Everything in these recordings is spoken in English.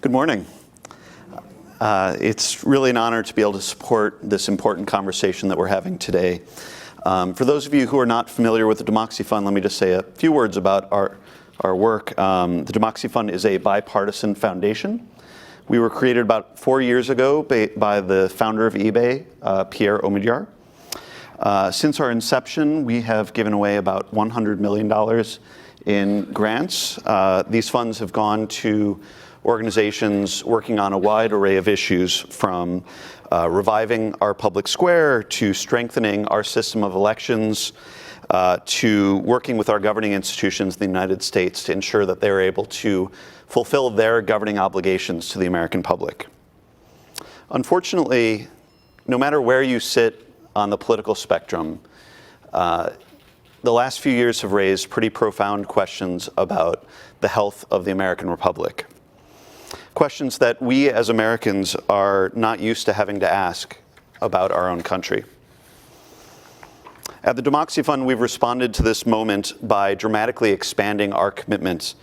Good morning. It's really an honor to be able to support this important conversation that we're having today. For those of you who are not familiar with the Democracy Fund, let me just say a few words about our work. The Democracy Fund is a bipartisan foundation. We were created about 4 years ago by the founder of eBay, Pierre Omidyar. Since our inception, we have given away about $100 million in grants. These funds have gone to organizations working on a wide array of issues, from reviving our public square to strengthening our system of elections to working with our governing institutions in the United States to ensure that they're able to fulfill their governing obligations to the American public. Unfortunately, no matter where you sit on the political spectrum, the last few years have raised pretty profound questions about the health of the American Republic. Questions that we as Americans are not used to having to ask about our own country. At the Democracy Fund, we've responded to this moment by dramatically expanding our commitment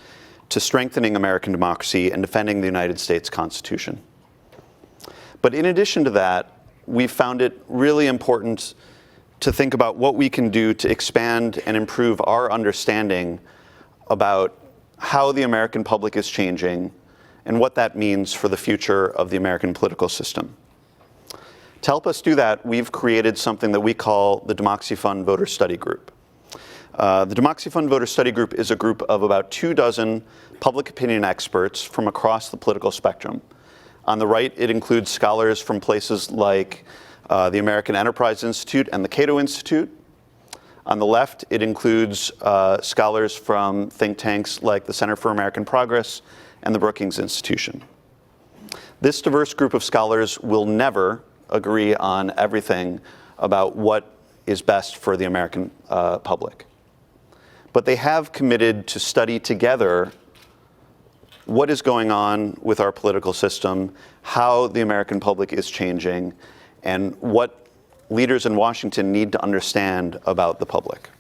to strengthening American democracy and defending the United States Constitution. But in addition to that, we've found it really important to think about what we can do to expand and improve our understanding about how the American public is changing and what that means for the future of the American political system. To help us do that, we've created something that we call the Democracy Fund Voter Study Group. The Democracy Fund Voter Study Group is a group of about 24 public opinion experts from across the political spectrum. On the right, it includes scholars from places like the American Enterprise Institute and the Cato Institute. On the left, it includes scholars from think tanks like the Center for American Progress and the Brookings Institution. This diverse group of scholars will never agree on everything about what is best for the American public. But they have committed to study together what is going on with our political system, how the American public is changing, and what leaders in Washington need to understand about the public.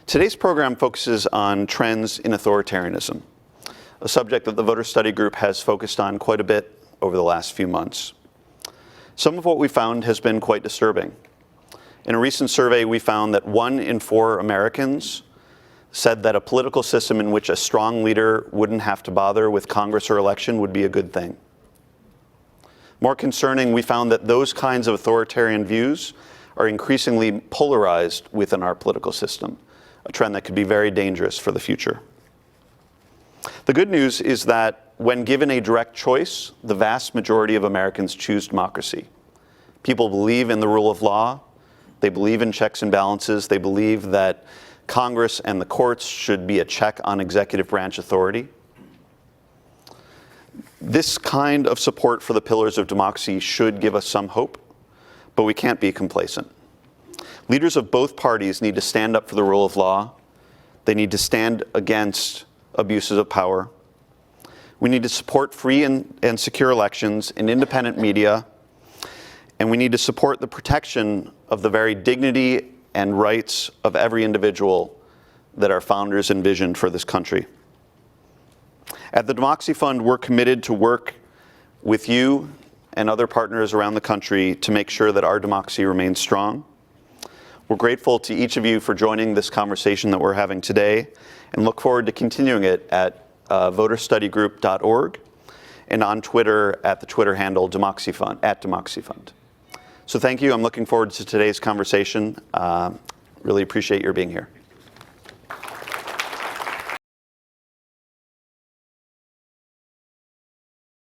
Today's program focuses on trends in authoritarianism, a subject that the Voter Study Group has focused on quite a bit over the last few months. Some of what we found has been quite disturbing. In a recent survey, we found that 1 in 4 Americans said that a political system in which a strong leader wouldn't have to bother with Congress or election would be a good thing. More concerning, we found that those kinds of authoritarian views are increasingly polarized within our political system, a trend that could be very dangerous for the future. The good news is that when given a direct choice, the vast majority of Americans choose democracy. People believe in the rule of law. They believe in checks and balances. They believe that Congress and the courts should be a check on executive branch authority. This kind of support for the pillars of democracy should give us some hope, but we can't be complacent. Leaders of both parties need to stand up for the rule of law. They need to stand against abuses of power. We need to support free and secure elections and independent media, and we need to support the protection of the very dignity and rights of every individual that our founders envisioned for this country. At the Democracy Fund, we're committed to work with you and other partners around the country to make sure that our democracy remains strong. We're grateful to each of you for joining this conversation that we're having today, and look forward to continuing it at voterstudygroup.org and on Twitter at the Twitter handle Democracy Fund, @DemocracyFund. So thank you. I'm looking forward to today's conversation. Really appreciate your being here.